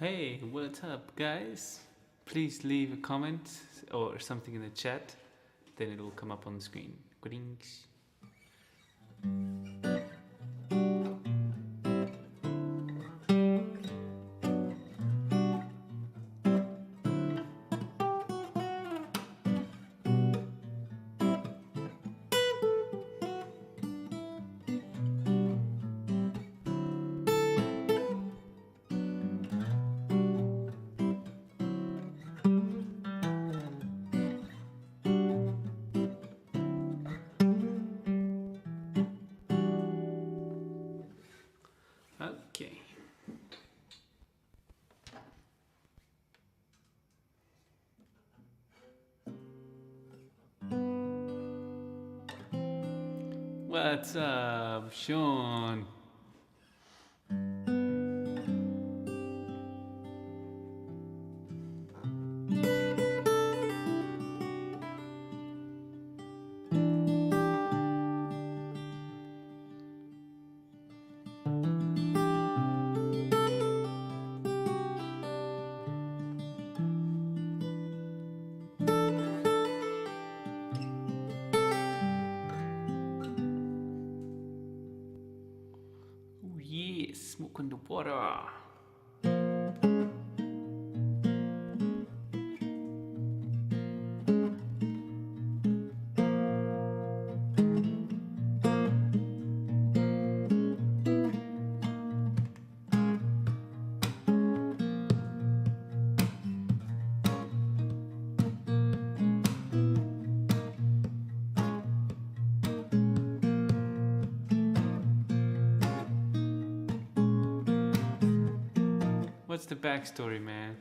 Hey, what's up, guys? Please leave a comment or something in the chat, then it will come up on the screen. Greetings. Okay. What's up, Sean? Oh yeah, smoke on the water. What's the backstory, man?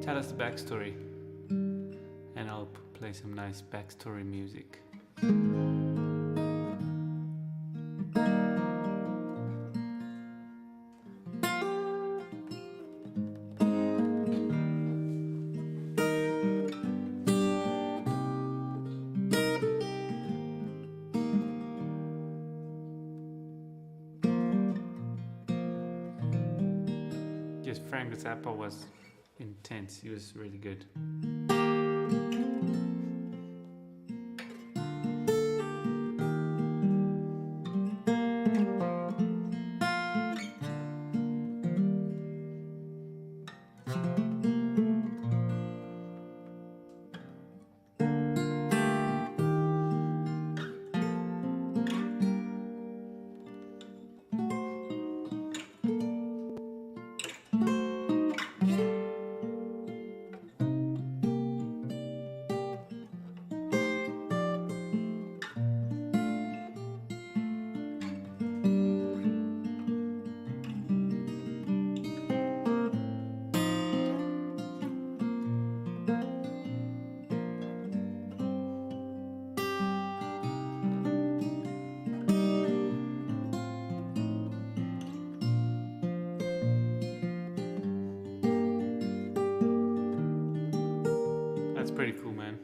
Tell us the backstory, and I'll play some nice backstory music. Yes, Frank Zappa was intense. He was really good. That's pretty cool, man.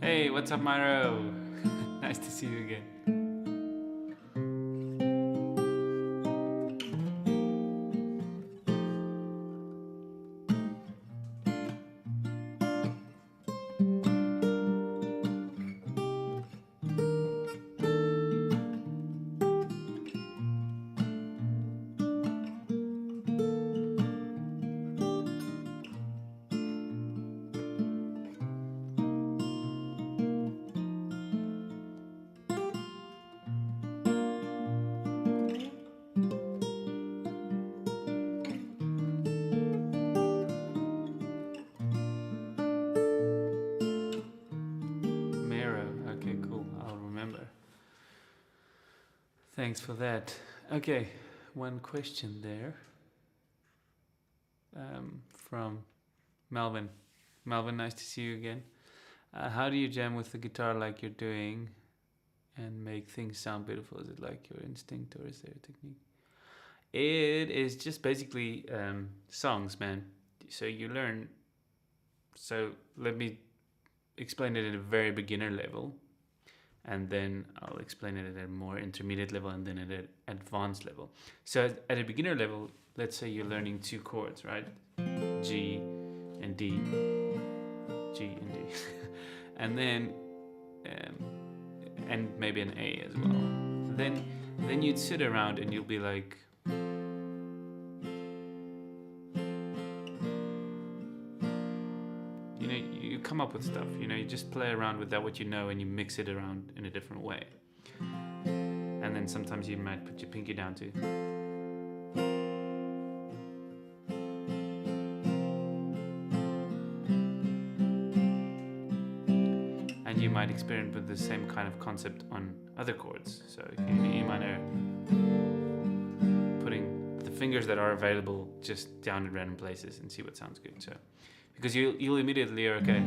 Hey, what's up, Myro? Nice to see you again. Okay, cool. I'll remember. Thanks for that. Okay, one question there from Melvin. Melvin, nice to see you again. How do you jam with the guitar like you're doing and make things sound beautiful? Is it like your instinct or is there a technique? It is just basically songs, man. So you learn. So let me explain it at a very beginner level. and then I'll explain it at a more intermediate level and then at an advanced level. So at a beginner level, let's say you're learning 2 chords, right? G and D, G and D, and then and maybe an A as well. Then you'd sit around and you'll be like, you come up with stuff, you just play around with that, what you know, and you mix it around in a different way. And then sometimes you might put your pinky down too. And you might experiment with the same kind of concept on other chords. So you might know putting the fingers that are available just down in random places and see what sounds good. So because you'll immediately are okay,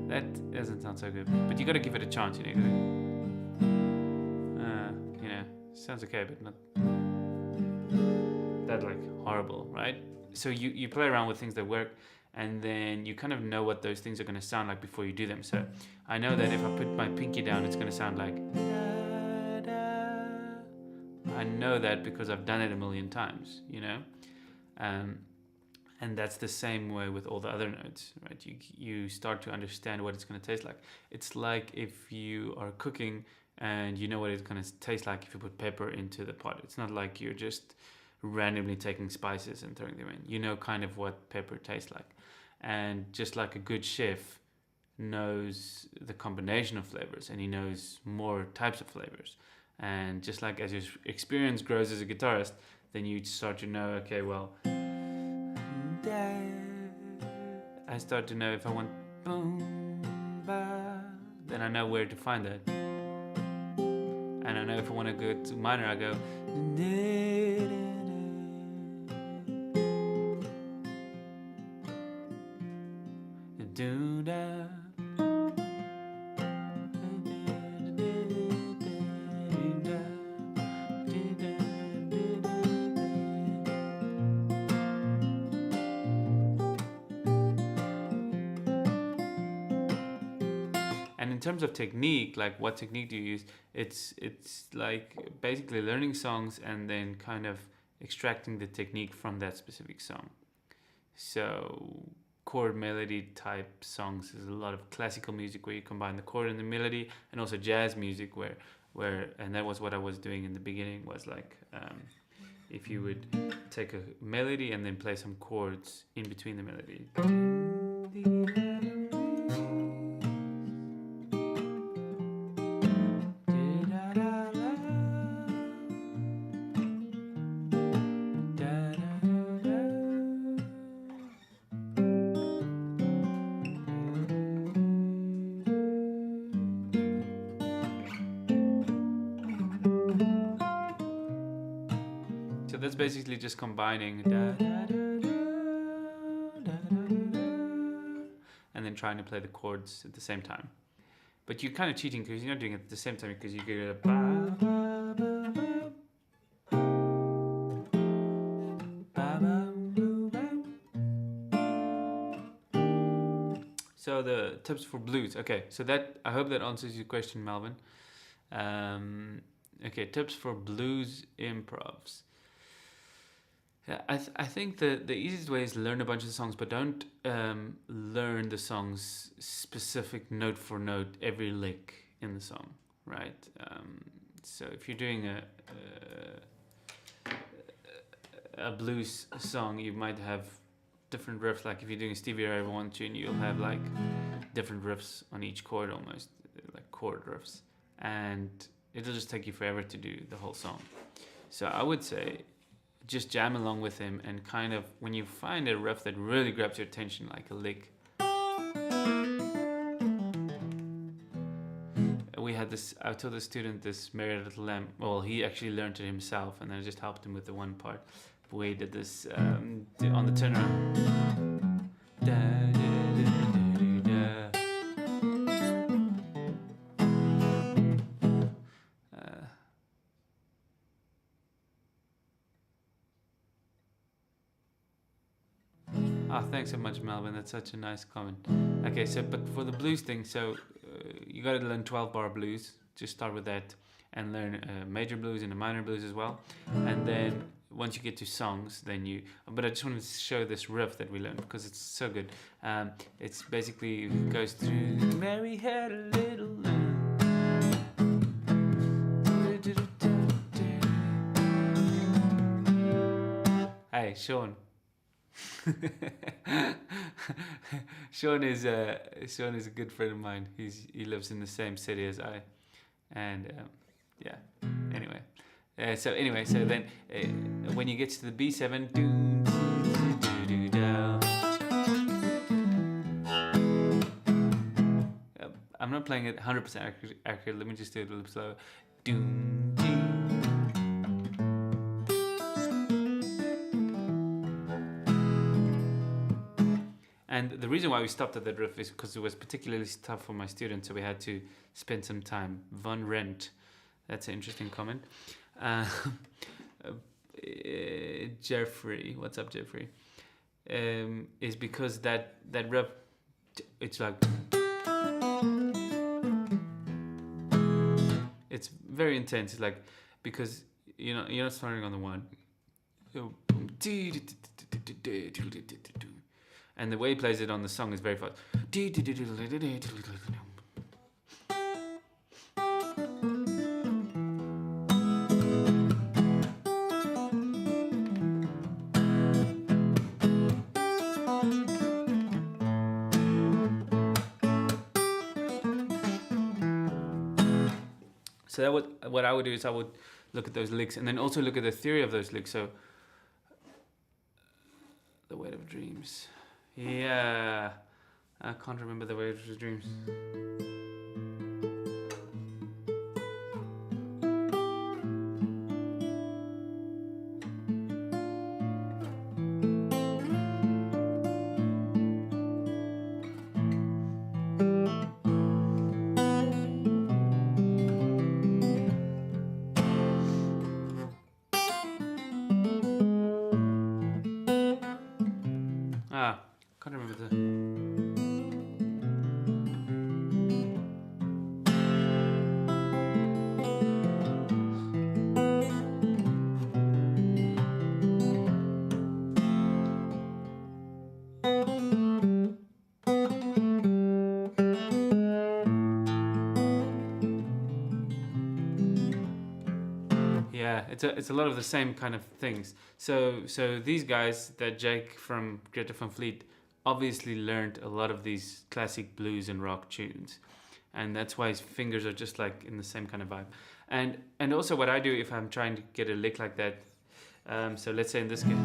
that doesn't sound so good, but you got to give it a chance. Sounds okay, but not that like horrible, right? So you play around with things that work, and then you kind of know what those things are going to sound like before you do them. So I know that if I put my pinky down, it's going to sound like da, da. I know that because I've done it a million times, and that's the same way with all the other notes, right? You start to understand what it's going to taste like. It's like if you are cooking and you know what it's going to taste like if you put pepper into the pot. It's not like you're just randomly taking spices and throwing them in. You know kind of what pepper tastes like. And just like a good chef knows the combination of flavors, and he knows more types of flavors. And just like as your experience grows as a guitarist, then you start to know, okay, well, I start to know if I want boom, ba, then I know where to find that. And I know if I want to go to minor, I go do da. And in terms of technique, like what technique do you use? It's like basically learning songs and then kind of extracting the technique from that specific song. So chord melody type songs is a lot of classical music where you combine the chord and the melody, and also jazz music where and that was what I was doing in the beginning, was like if you would take a melody and then play some chords in between the melody. So that's basically just combining and then trying to play the chords at the same time. But you're kind of cheating because you're not doing it at the same time, because you get a ba, ba, ba, ba, ba, ba, ba. So the tips for blues. Okay, so that, I hope that answers your question, Melvin. Okay, tips for blues improvs. Yeah, I think the easiest way is learn a bunch of songs, but don't learn the songs specific note for note, every lick in the song, right? So if you're doing a blues song, you might have different riffs. Like if you're doing a Stevie Ray Vaughan tune, you'll have like different riffs on each chord, almost like chord riffs, and it'll just take you forever to do the whole song. So I would say just jam along with him, and kind of when you find a riff that really grabs your attention, like a lick. We had this, I told the student this Merry Little Lamb. Well, he actually learned it himself, and I just helped him with the one part. We did this on the turnaround. Da, da, da, da, da, da. Thanks so much, Melvin. That's such a nice comment. Okay, so but for the blues thing, so you got to learn 12-bar blues. Just start with that and learn major blues and a minor blues as well. And then once you get to songs, then you. But I just wanted to show this riff that we learned because it's so good. It's basically goes through. Mary had a little lamb. Hey, Sean. Sean is a good friend of mine. He lives in the same city as I, and yeah. Anyway, so then when you get to the B7, I'm not playing it 100% accurate. Let me just do it a little slower. And the reason why we stopped at that riff is because it was particularly tough for my students, so we had to spend some time. Von Rent, that's an interesting comment. Jeffrey, what's up, Jeffrey? Is because that riff, it's like, it's very intense. It's like, because you're not starting on the one. And the way he plays it on the song is very fast. So what I would do is I would look at those licks and then also look at the theory of those licks. So the Weight of Dreams. Yeah, I can't remember the Weight of Dreams. Can't remember the. Yeah, it's a lot of the same kind of things. So these guys, that Jake from Greta Van Fleet, obviously learned a lot of these classic blues and rock tunes, and that's why his fingers are just like in the same kind of vibe. And also what I do if I'm trying to get a lick like that, so let's say in this case,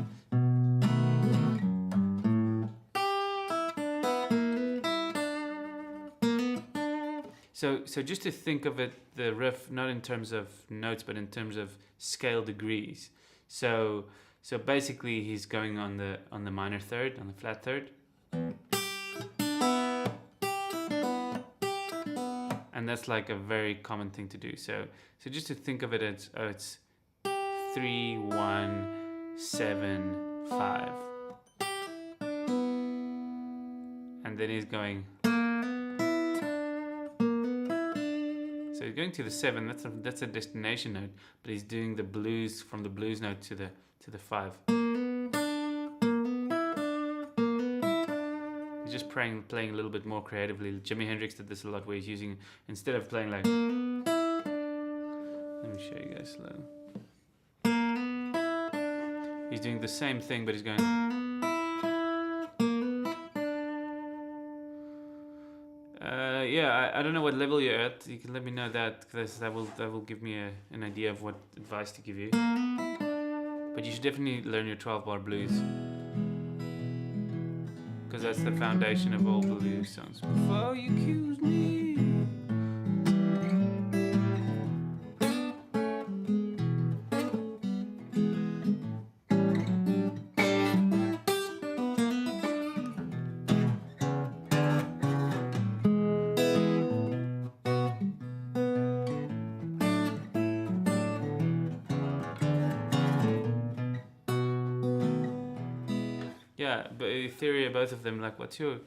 so just to think of it, the riff not in terms of notes but in terms of scale degrees. So basically he's going on the minor third, on the flat third. And that's like a very common thing to do. So just to think of it as it's 3, 1, 7, 5, and then he's going. So he's going to the 7. That's a destination note, but he's doing the blues from the blues note to the 5. Just playing a little bit more creatively. Jimi Hendrix did this a lot, where he's using, instead of playing like, let me show you guys slow. He's doing the same thing, but he's going. Yeah, I don't know what level you're at. You can let me know that, because that will give me an idea of what advice to give you. But you should definitely learn your 12-bar blues, because that's the foundation of all blues songs. Before you accuse me. Yeah, but in theory, both of them, like, what's your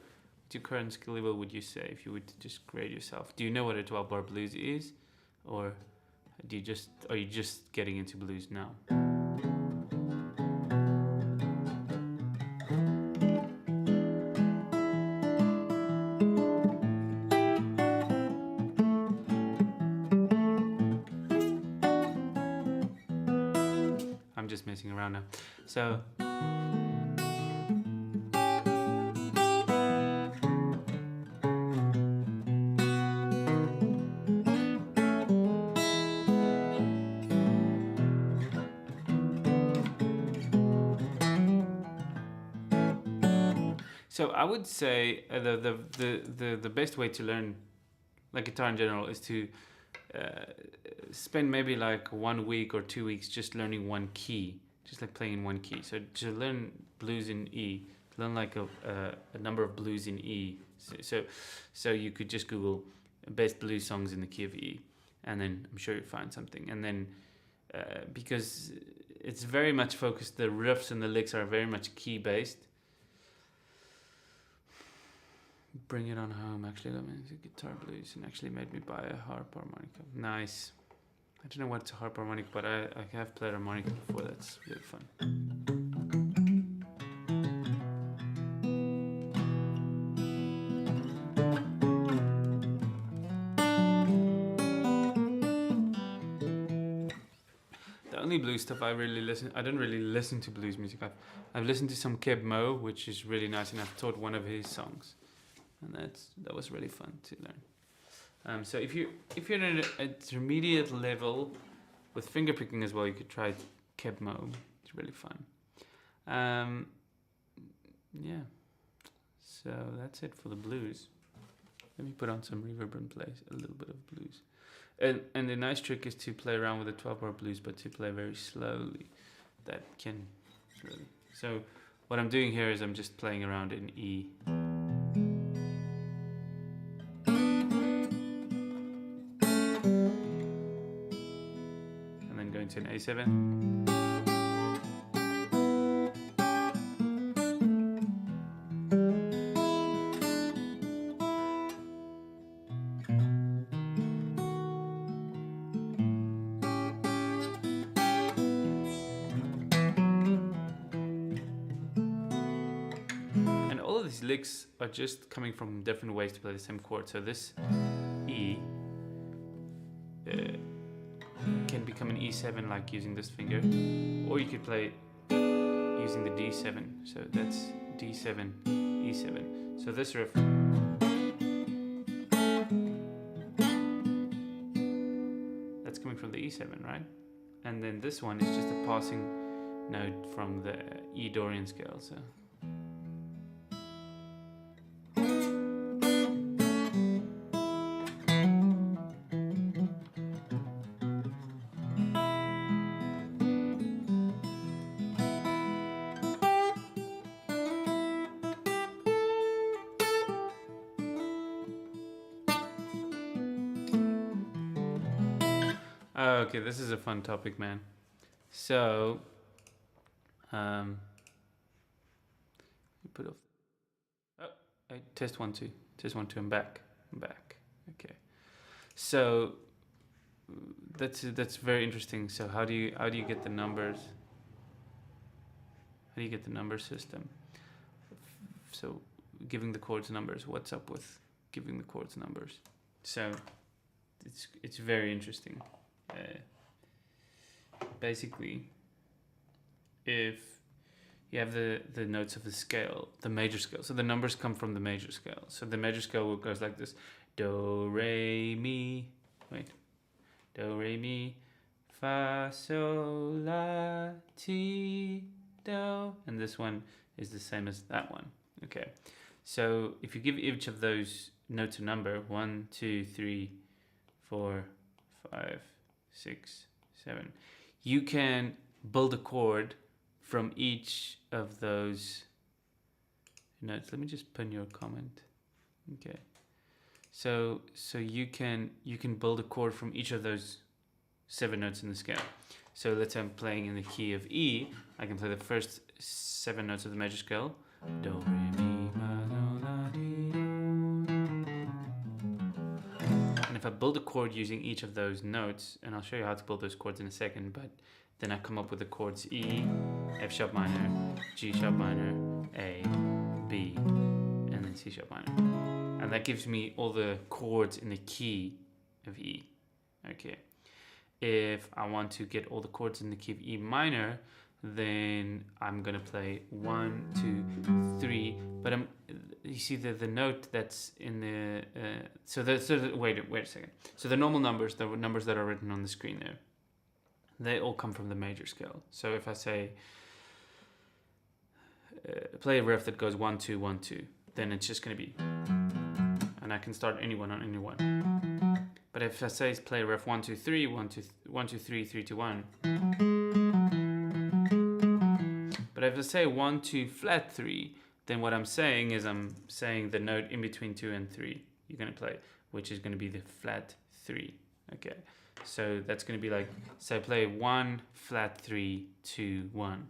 to current skill level would you say if you would just grade yourself? Do you know what a 12-bar blues is, or are you just getting into blues now? I'm just messing around now. So. So I would say the best way to learn like guitar in general is to spend maybe like 1 week or 2 weeks just learning one key, just like playing in one key. So to learn blues in E, to learn like a number of blues in E. So you could just Google best blues songs in the key of E, and then I'm sure you'll find something. And then because it's very much focused, the riffs and the licks are very much key based. Bring it on home. Actually, that means guitar blues, and actually made me buy a harp harmonica. Nice. I don't know what's a harp harmonica, but I have played harmonica before. That's really fun. The only blues stuff I don't really listen to blues music. I've listened to some Keb Mo, which is really nice, and I've taught one of his songs. And that was really fun to learn. So if you're at an intermediate level with finger picking as well, you could try Keb Mo. It's really fun. Yeah. So that's it for the blues. Let me put on some reverb and play a little bit of blues. And the nice trick is to play around with the 12-bar blues, but to play very slowly. That can really. So what I'm doing here is I'm just playing around in E. Into an A7. And all of these licks are just coming from different ways to play the same chord. So this E can become an E7 like using this finger, or you could play using the D7. So that's D7, E7. So this riff that's coming from the E7, right? And then this one is just a passing note from the E Dorian scale. So. Okay, this is a fun topic, man. So, put off. Oh, test 1 2, test 1 2. I'm back. Okay. So that's very interesting. So how do you get the numbers? How do you get the number system? So giving the chords numbers. What's up with giving the chords numbers? So it's very interesting. Basically, if you have the notes of the scale, the major scale, so the numbers come from the major scale. So the major scale goes like this: do, re, mi, do, re, mi, fa, sol, la, ti, do, and this one is the same as that one. Okay, so if you give each of those notes a number, 1 2 3 4 5 6 7, you can build a chord from each of those notes. Let me just pin your comment. Okay, so you can build a chord from each of those 7 notes in the scale. So let's say I'm playing in the key of E. I can play the first 7 notes of the major scale: do, re, mi, fa, sol, la, ti, do. if I build a chord using each of those notes, and I'll show you how to build those chords in a second, but then I come up with the chords E, F sharp minor, G sharp minor, A, B, and then C sharp minor. And that gives me all the chords in the key of E. Okay. If I want to get all the chords in the key of E minor, then I'm gonna play 1, 2, 3. But you see the note that's in the wait a second. So the normal numbers, the numbers that are written on the screen there, they all come from the major scale. So if I say play a riff that goes 1, 2, 1, 2, then it's just gonna be, and I can start anyone on any one. But if I say play a riff 1, 2, 3, 1, 2, 1, 2, 3, 3, 2, 1. But if I say 1, 2, flat 3, then what I'm saying is I'm saying the note in between 2 and 3 you're going to play, which is going to be the flat 3. Okay, so that's going to be like, so play 1, flat 3, 2, 1.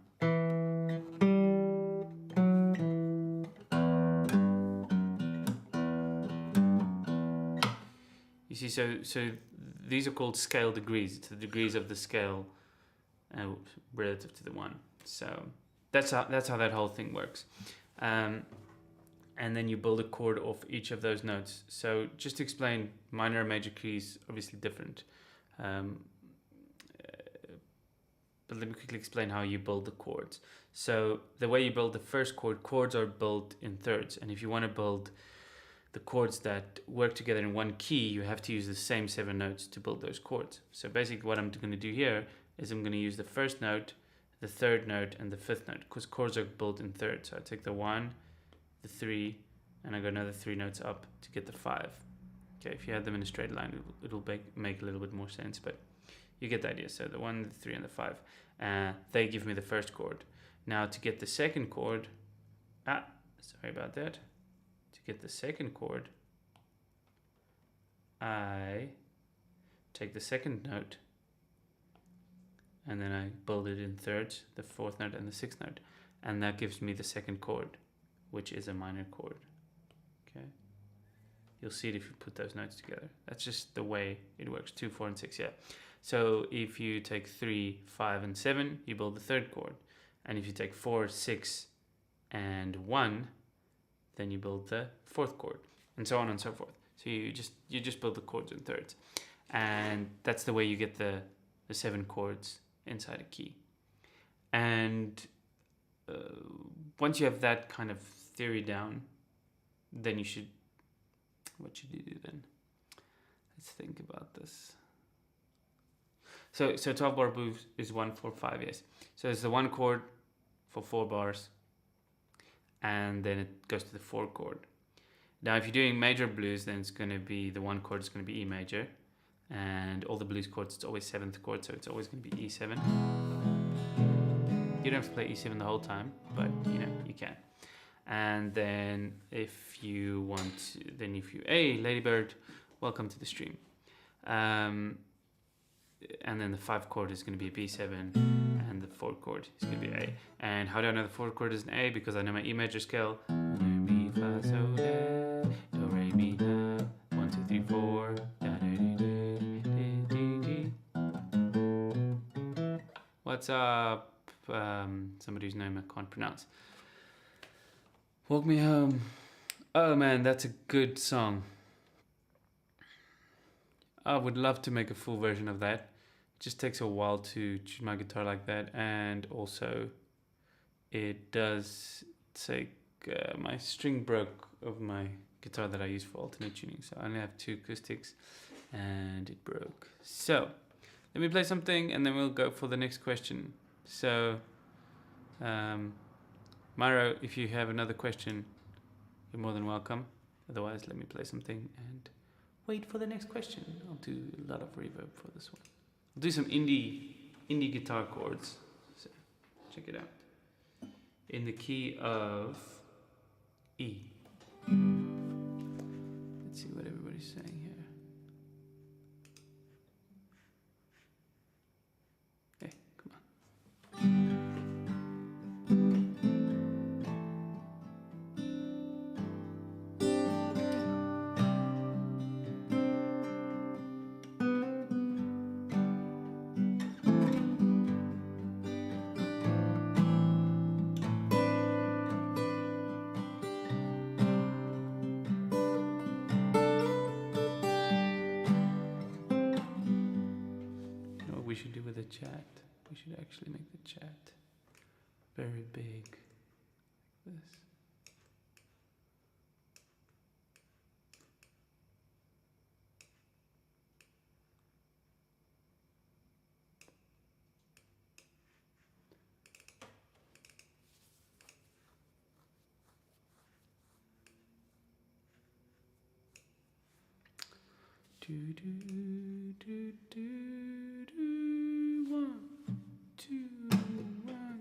You see, so these are called scale degrees. It's the degrees of the scale relative to the 1. So that's how that whole thing works. And then you build a chord off each of those notes. So just to explain, minor and major keys obviously different. But let me quickly explain how you build the chords. So the way you build the first chord, chords are built in thirds. And if you want to build the chords that work together in one key, you have to use the same 7 notes to build those chords. So basically what I'm going to do here is I'm going to use the first note, the third note, and the fifth note, because chords are built in thirds. So I take the 1, the 3, and I go another 3 notes up to get the 5. Okay, if you had them in a straight line, it'll make a little bit more sense, but you get the idea. So the 1, the 3, and the 5, they give me the first chord. Now to get the second chord, sorry about that. To get the second chord, I take the second note and then I build it in thirds, the 4th note and the 6th note, and that gives me the second chord, which is a minor chord. Okay, you'll see it if you put those notes together. That's just the way it works. 2, 4, and 6. Yeah. So if you take 3, 5, and 7, you build the third chord, and if you take 4, 6, and 1, then you build the 4th chord, and so on and so forth. So you just build the chords in thirds, and that's the way you get the 7 chords inside a key. And once you have that kind of theory down, then what should you do then? Let's think about this. So 12 bar blues is 1, 4, 5, yes. So it's the 1 chord for 4 bars, and then it goes to the 4 chord. Now if you're doing major blues, then it's going to be, the 1 chord is going to be E major, and all the blues chords, it's always 7th chord, so it's always going to be E7. You don't have to play E7 the whole time, but you know, you can. And then if you want, hey Ladybird, welcome to the stream. And then the 5th chord is going to be a B7, and the 4th chord is going to be A. And how do I know the 4th chord is an A? Because I know my E major scale. Do, mi, fa, sol, la, do, re, mi, la, 1, 2, 3, 4. Da, da, da, da, da. What's up? Somebody whose name I can't pronounce. Walk Me Home. Oh man, that's a good song. I would love to make a full version of that. It just takes a while to tune my guitar like that, and also it does take my string broke of my guitar that I use for alternate tuning, so I only have 2 acoustics and it broke. So let me play something and then we'll go for the next question. So Myro, if you have another question, you're more than welcome. Otherwise, let me play something and wait for the next question. I'll do a lot of reverb for this one. I'll do some indie guitar chords. So check it out. In the key of E. Let's see what everybody's saying here. Hey, come on. chat. We should actually make the chat very big. Like this. Do, do, do, do, do, 1, 2, 1.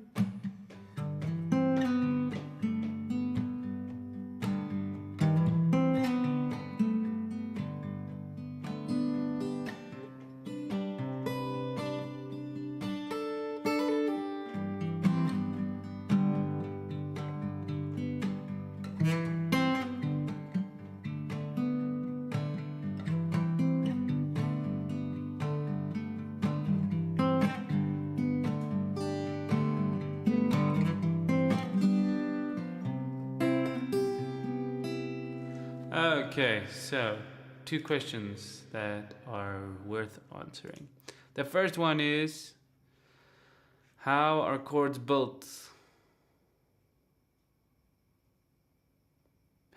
Okay, so 2 questions that are worth answering. The first one is, how are chords built?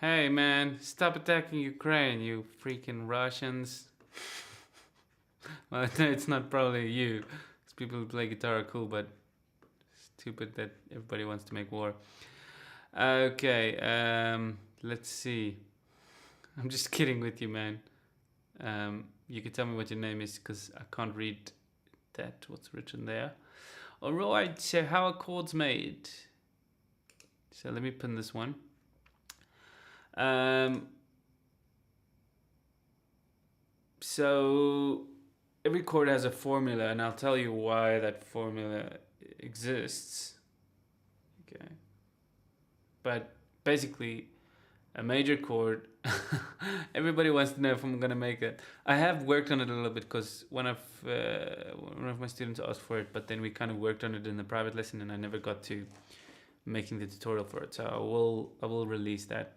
Hey man, stop attacking Ukraine, you freaking Russians. Well, it's not probably you, because people who play guitar are cool, but stupid that everybody wants to make war. Okay, let's see. I'm just kidding with you, man. You can tell me what your name is, because I can't read that, what's written there. Alright, so how are chords made? So let me pin this one. So every chord has a formula, and I'll tell you why that formula exists. Okay. But basically, a major chord, everybody wants to know if I'm gonna make it. I have worked on it a little bit, because one of my students asked for it, but then we kind of worked on it in the private lesson, and I never got to making the tutorial for it. So I will release that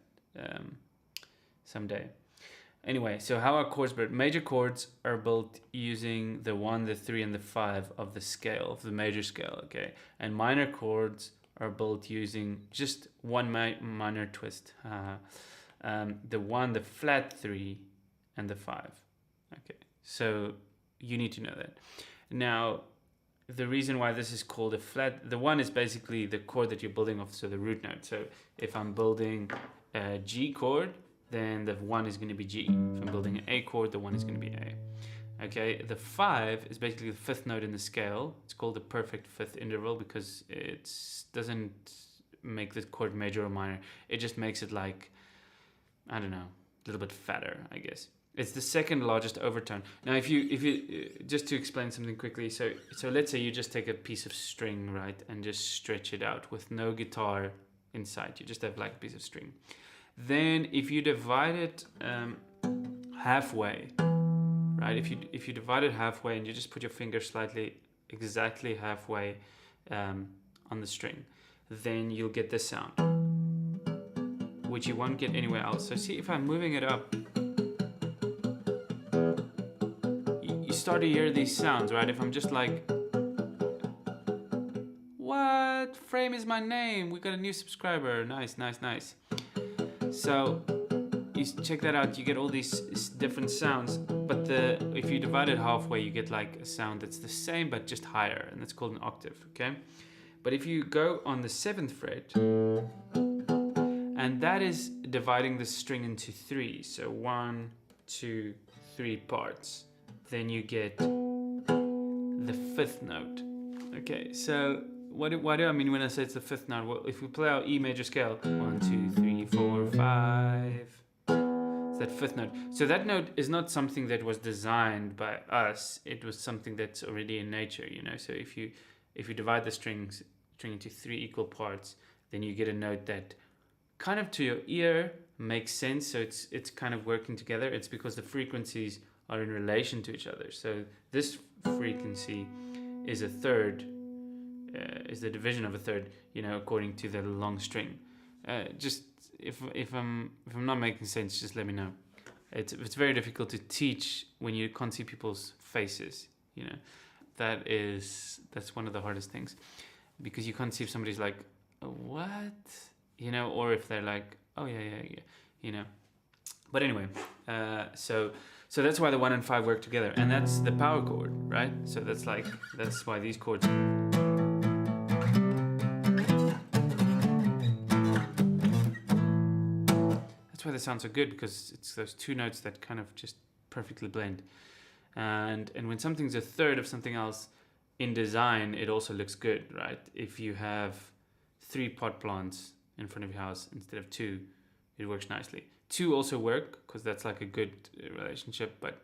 someday. Anyway, so how are chords built? Major chords are built using the 1, the 3, and the 5 of the scale, of the major scale, okay? And minor chords are built using just one minor twist. The 1, the flat 3, and the 5. Okay, so you need to know that. Now, the reason why this is called a flat, the 1 is basically the chord that you're building off, so the root note. So if I'm building a G chord, then the 1 is going to be G. If I'm building an A chord, the 1 is going to be A. Okay, the 5 is basically the 5th note in the scale. It's called the perfect 5th interval, because it doesn't make the chord major or minor. It just makes it like, I don't know, a little bit fatter, I guess. It's the 2nd largest overtone. Now, if you just to explain something quickly, so let's say you just take a piece of string, right, and just stretch it out with no guitar inside. You just have like a piece of string. Then if you divide it halfway, right? If you divide it halfway and you just put your finger exactly halfway on the string, then you'll get this sound, which you won't get anywhere else. So see, if I'm moving it up, you start to hear these sounds, right? If I'm just like, what? Frame is my name. We got a new subscriber. Nice, nice, nice. So you check that out. You get all these different sounds, but if you divide it halfway, you get like a sound that's the same but just higher, and that's called an octave. Okay, but if you go on the 7th fret, and that is dividing the string into 3, so 1, 2, 3 parts, then you get the 5th note. Okay, so what do I mean when I say it's the 5th note? Well, if we play our E major scale, 1, 2, 3, 4, 5, it's that 5th note. So that note is not something that was designed by us. It was something that's already in nature, you know. So if you divide the string into 3 equal parts, then you get a note that kind of to your ear makes sense. So it's kind of working together. It's because the frequencies are in relation to each other. So this frequency is a third. Is the division of a third, you know, according to the long string. Just if I'm not making sense, just let me know. It's very difficult to teach when you can't see people's faces, you know. that's one of the hardest things, because you can't see if somebody's like, what, you know, or if they're like, oh yeah, you know. But anyway, so that's why the 1 and 5 work together, and that's the power chord, right? So that's why these chords. That's why they sound so good, because it's those two notes that kind of just perfectly blend. And when something's a third of something else in design, it also looks good, right? If you have 3 pot plants in front of your house instead of 2, it works nicely. 2 also work because that's like a good relationship, but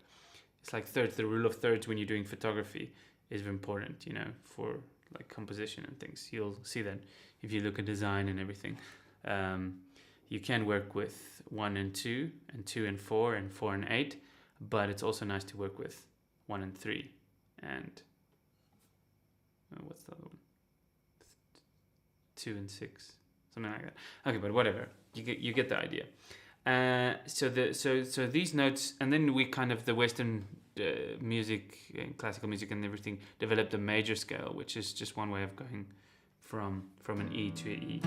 it's like thirds. The rule of thirds when you're doing photography is important, you know, for like composition and things. You'll see that if you look at design and everything. You can work with 1 and 2, and 2 and 4, and 4 and 8, but it's also nice to work with 1 and 3, and what's the other one? 2 and 6, something like that. Okay, but whatever. You get the idea. So these notes, and then we kind of, the Western music and classical music and everything developed a major scale, which is just one way of going from an E to an E.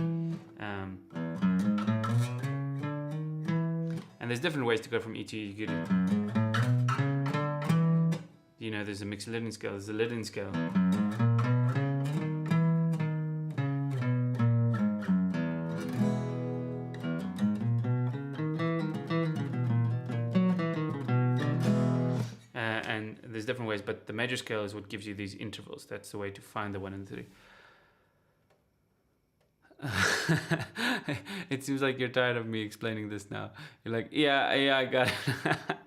And there's different ways to go from E to E. You could, you know, there's a mixed Lydian scale, there's a Lydian scale. And there's different ways, but the major scale is what gives you these intervals. That's the way to find the 1 and 3. It seems like you're tired of me explaining this now. You're like, yeah, I got it.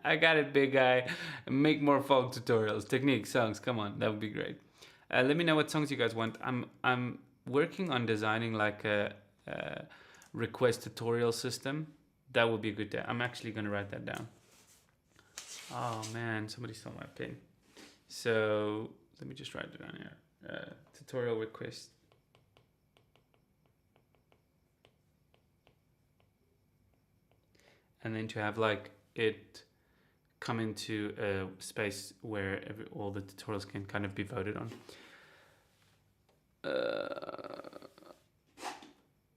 I got it, big guy. Make more folk tutorials, techniques, songs. Come on, that would be great. Let me know what songs you guys want. I'm working on designing like a request tutorial system. That would be a good day. I'm actually going to write that down. Oh man, somebody stole my pen. So let me just write it down here. Tutorial request. And then to have like it come into a space where all the tutorials can kind of be voted on.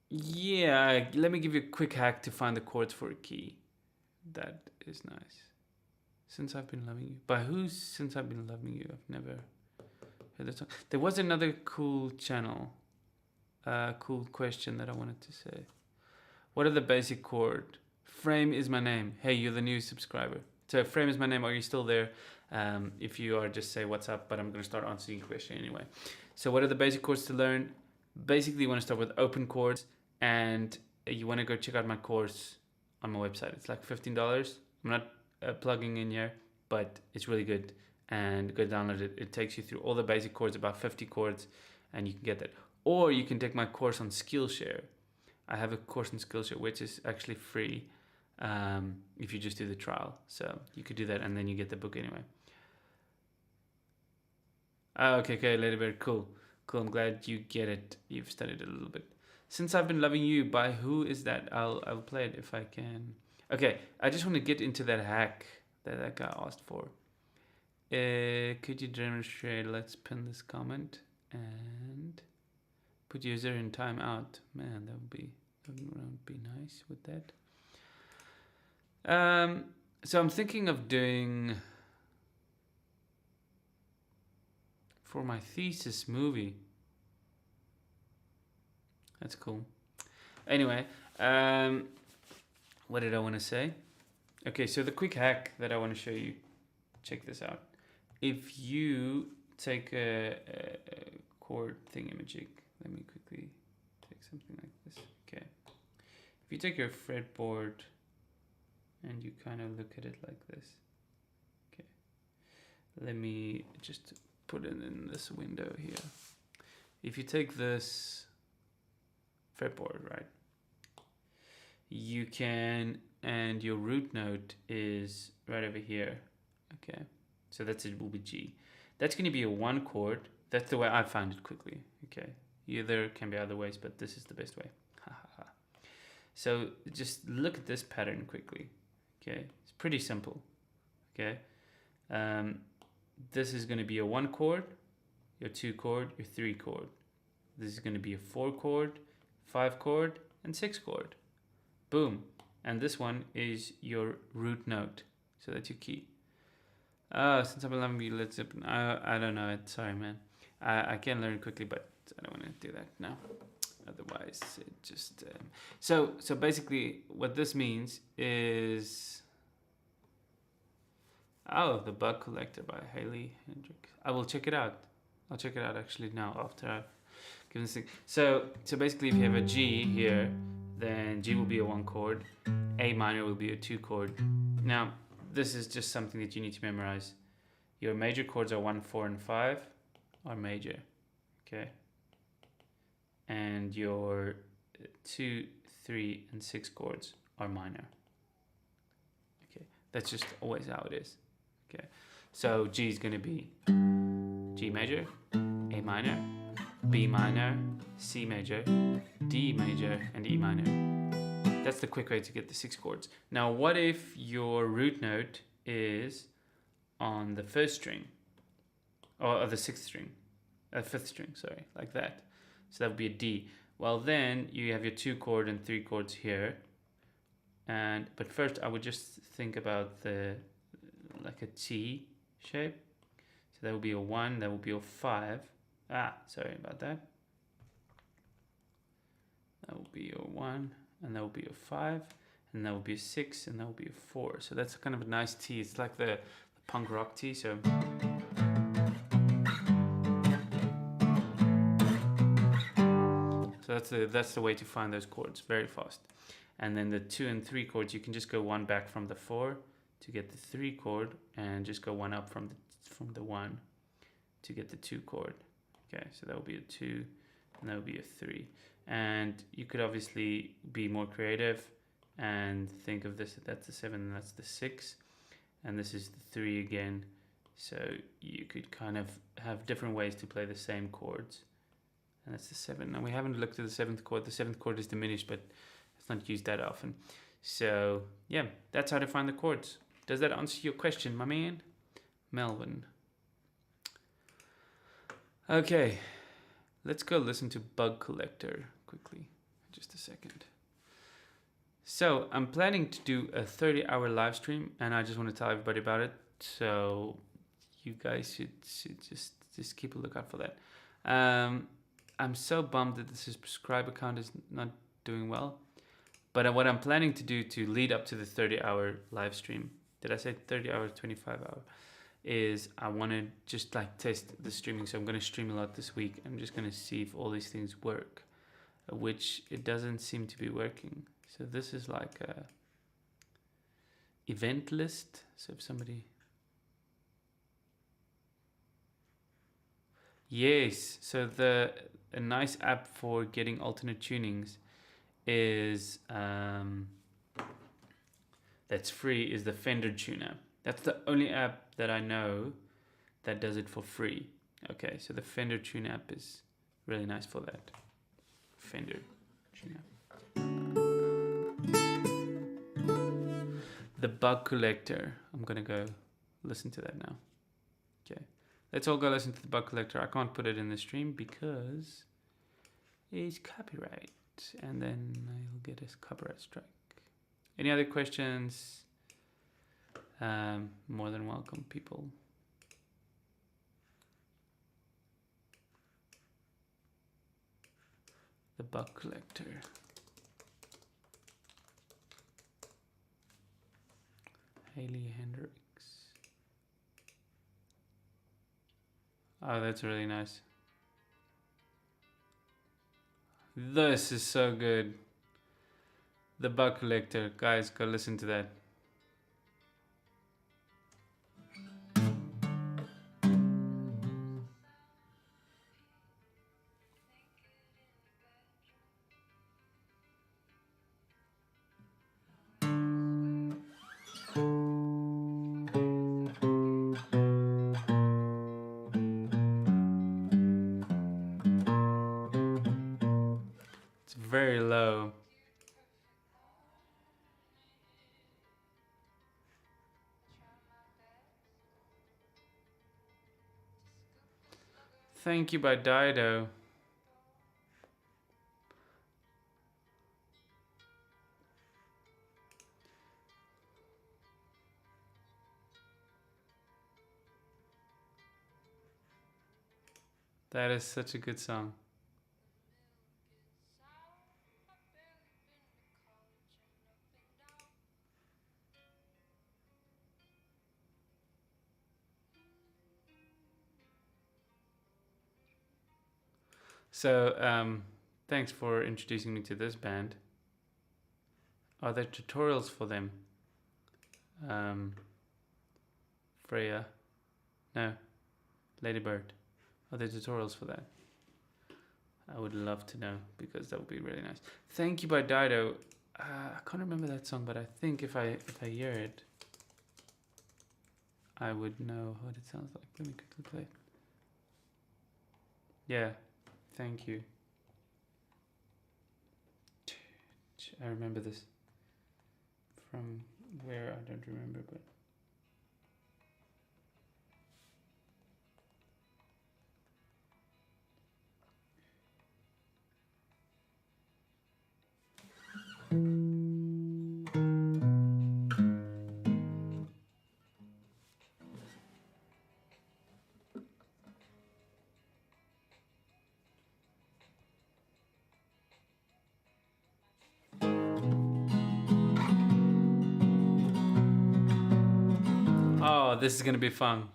Yeah, let me give you a quick hack to find the chords for a key. That is nice. Since I've Been Loving You. By who's Since I've Been Loving You? I've never heard that song. There was another cool channel, cool question that I wanted to say. What are the basic chord? Frame is my name. Hey, you're the new subscriber. So Frame is my name. Are you still there? If you are, just say what's up, but I'm going to start answering your question anyway. So what are the basic chords to learn? Basically, you want to start with open chords, and you want to go check out my course on my website. It's like $15. I'm not plugging in here, but it's really good, and go download it. It takes you through all the basic chords, about 50 chords, and you can get that. Or you can take my course on Skillshare. I have a course on Skillshare, which is actually free. If you just do the trial, so you could do that and then you get the book anyway. Okay, later, very cool. I'm glad you get it. You've studied it a little bit. Since I've Been Loving You, by who is that? I'll play it if I can. Okay, I just want to get into that hack that guy asked for. Could you demonstrate? Let's pin this comment and put user in timeout. Man, that would be nice with that. So I'm thinking of doing for my thesis movie. That's cool. Anyway, what did I want to say? Okay, so the quick hack that I want to show you, check this out. If you take a chord thingamajig, let me quickly take something like this. Okay, if you take your fretboard and you kind of look at it like this. Okay, let me just put it in this window here. If you take this fretboard, right, you can, and your root note is right over here. Okay, so that's it, will be G. That's going to be a 1 chord. That's the way I found it quickly. Okay, there can be other ways, but this is the best way. So just look at this pattern quickly. Okay, it's pretty simple. Okay, this is going to be a 1 chord, your 2 chord, your 3 chord. This is going to be a 4 chord, 5 chord, and 6 chord. Boom. And this one is your root note. So that's your key. Since I'm 11, let's open. I don't know it. Sorry, man. I can learn quickly, but I don't want to do that now. Otherwise, it just... So basically, what this means is... Oh, The Bug Collector by Haley Hendricks. I will check it out. I'll check it out actually now after I've given this thing. So basically, if you have a G here, then G will be a 1 chord. A minor will be a 2 chord. Now, this is just something that you need to memorize. Your major chords are 1, 4, and 5 are major. Okay. And your 2, 3, and 6 chords are minor. Okay. That's just always how it is. Okay. So G is going to be G major, A minor, B minor, C major, D major, and E minor. That's the quick way to get the 6 chords. Now, what if your root note is on the 1st string, or the 6th string, 5th string, sorry, like that. So that would be a D. Well, then you have your 2 chord and 3 chords here. But first, I would just think about like a T shape. So that would be a 1, that would be a 5. Sorry about that. That would be a 1, and that would be a 5, and that would be a 6, and that would be a 4. So that's kind of a nice T. It's like the punk rock T. So that's the way to find those chords very fast. And then the 2 and 3 chords, you can just go 1 back from the 4 to get the 3 chord, and just go 1 up from the 1 to get the 2 chord. Okay, so that would be a 2, and that would be a 3. And you could obviously be more creative and think of this, that's the 7 and that's the 6, and this is the 3 again. So you could kind of have different ways to play the same chords. And that's the 7. Now we haven't looked at the 7th chord. The 7th chord is diminished, but it's not used that often. So yeah, that's how to find the chords. Does that answer your question, my man? Melvin. Okay, let's go listen to Bug Collector quickly. Just a second. So I'm planning to do a 30-hour live stream, and I just want to tell everybody about it. So you guys should just keep a lookout for that. I'm so bummed that the subscribe account is not doing well. But what I'm planning to do to lead up to the 30-hour live stream, did I say 30 hours, 25 hours, is I want to just like test the streaming. So I'm going to stream a lot this week. I'm just going to see if all these things work, which it doesn't seem to be working. So this is like a event list. So if somebody... Yes, so a nice app for getting alternate tunings is that's free is the Fender Tuner. That's the only app that I know that does it for free. Okay, so the Fender Tune app is really nice for that. Fender Tune app. The Bug Collector. I'm gonna go listen to that now. Okay. Let's all go listen to the Bug Collector. I can't put it in the stream because it's copyright, and then I'll get a copyright strike. Any other questions? More than welcome, people. The Bug Collector. Haley Hendricks. Oh, that's really nice. This is so good. The Bug Collector. Guys, go listen to that. It's very low. Thank You by Dido. That is such a good song. So, thanks for introducing me to this band. Are there tutorials for them? Freya? No. Ladybird. Are there tutorials for that? I would love to know, because that would be really nice. Thank You by Dido. I can't remember that song, but I think if I hear it, I would know what it sounds like. Let me quickly play it. Yeah, Thank You. I remember this. From where, I don't remember, but... Oh, this is gonna be fun.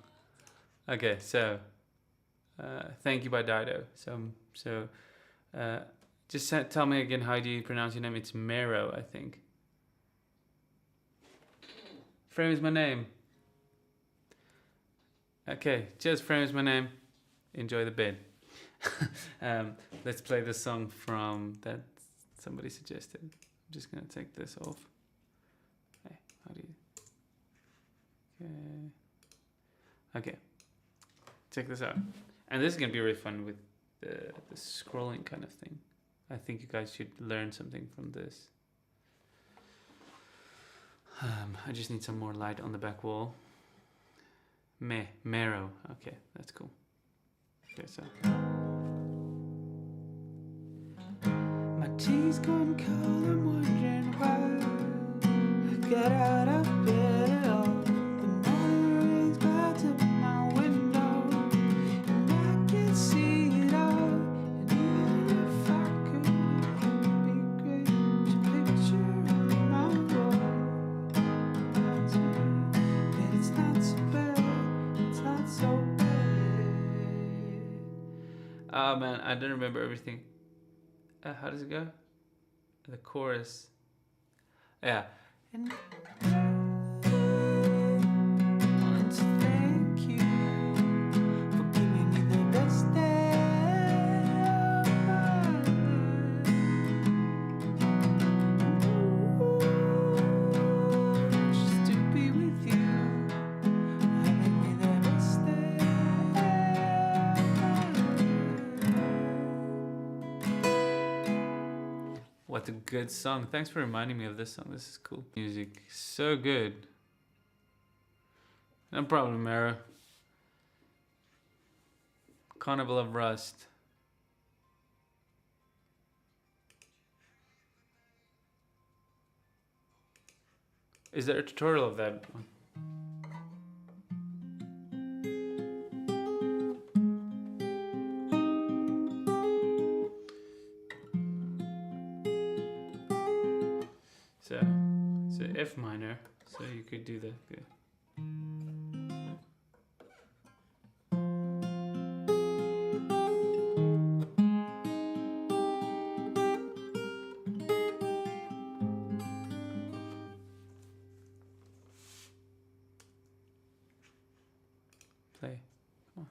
Okay, so Thank You by Dido. Just tell me again, how do you pronounce your name? It's Mero, I think. Frame is my name. Okay, just Frame is my name. Enjoy the bed. Let's play the song from that somebody suggested. I'm just gonna take this off. Hey, how do you? Okay, check this out. And this is gonna be really fun with the scrolling kind of thing. I think you guys should learn something from this. I just need some more light on the back wall. Mero. Okay, that's cool. Okay, so. My tea's gone cold, I'm wondering why I got out of bed at all. The morning rain's clouds up my window, and I can see it all. And even if I could, it would be great to picture on my wall. That it's not so bad, it's not so bad. Oh man, I don't remember everything. How does it go? The chorus. Yeah. And I want to thank you for giving me the best day of my life. Just to be with you, having me the best day of my life. What a good song. Thanks for reminding me of this song. This is cool. Music. So good. No problem, Mara. Carnival of Rust. Is there a tutorial of that one? So F minor, so you could do that. Good. Play. Come on.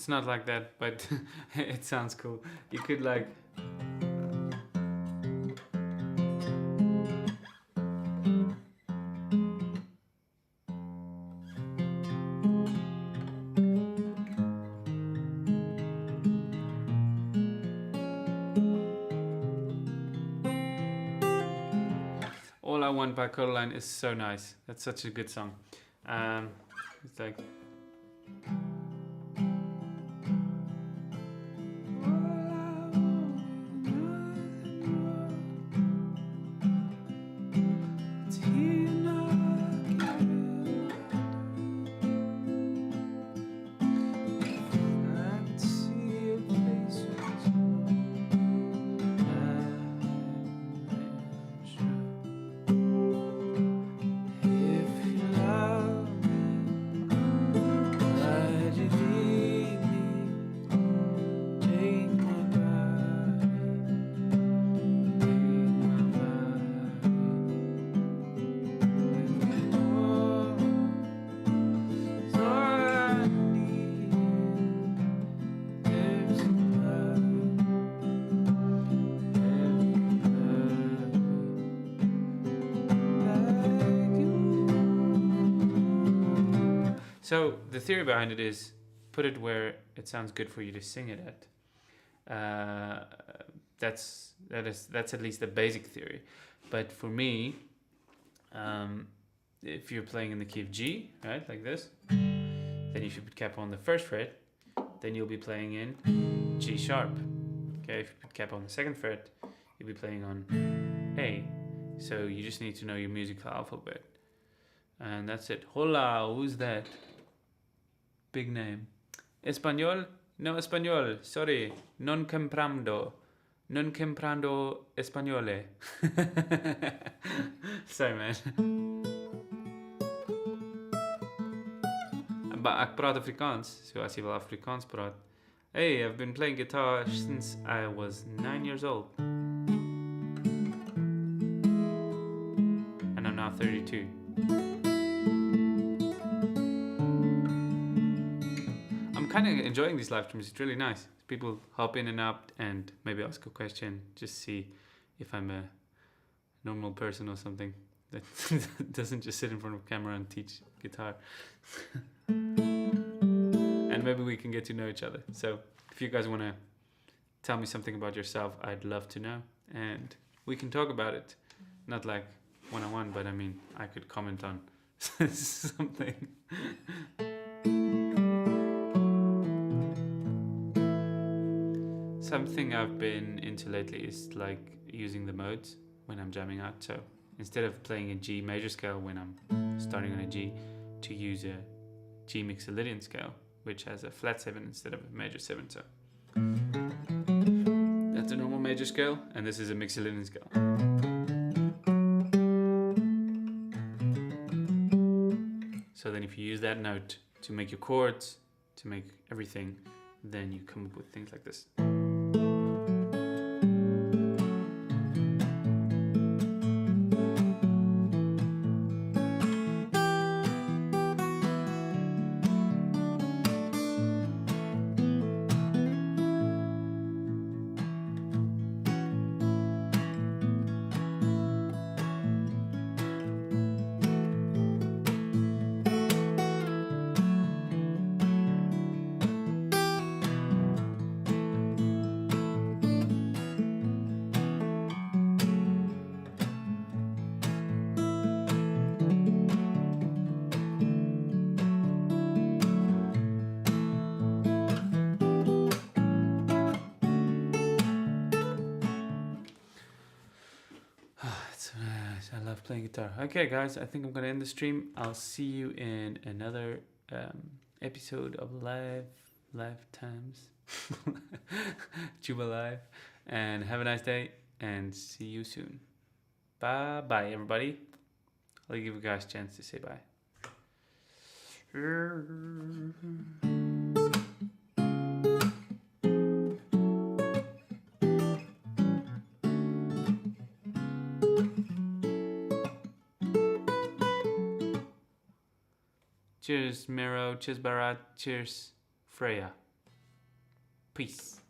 It's not like that, but it sounds cool. You could like... All I Want by Codaline is so nice. That's such a good song. It's like... So the theory behind it is put it where it sounds good for you to sing it at. That's at least the basic theory. But for me, if you're playing in the key of G, right, like this, then you should put cap on the first fret. Then you'll be playing in G sharp. Okay, if you put cap on the second fret, you'll be playing on A. So you just need to know your musical alphabet. And that's it. Hola, who's that? Big name. Español? No español. Sorry. Non comprando. Non comprando españole. Sorry, man. Maar ik praat Afrikaans, zoals je wel Afrikaans praat. Hey, I've been playing guitar since I was 9 years old. And I'm now 32. I'm kind of enjoying these live streams. It's really nice. People hop in and out and maybe ask a question. Just see if I'm a normal person or something that doesn't just sit in front of a camera and teach guitar. And maybe we can get to know each other. So if you guys want to tell me something about yourself, I'd love to know. And we can talk about it. Not like one-on-one, but I mean, I could comment on something. Something I've been into lately is like using the modes when I'm jamming out. So instead of playing a G major scale when I'm starting on a G, to use a G Mixolydian scale, which has a flat 7 instead of a major 7. So that's a normal major scale, and this is a Mixolydian scale. So then if you use that note to make your chords, to make everything, then you come up with things like this. I love playing guitar. Okay, guys, I think I'm gonna end the stream. I'll see you in another episode of Live Times, Jooba Live, and have a nice day, and see you soon. Bye, everybody. I'll give you guys a chance to say bye. Cheers, Miro. Cheers, Barat. Cheers, Freya. Peace.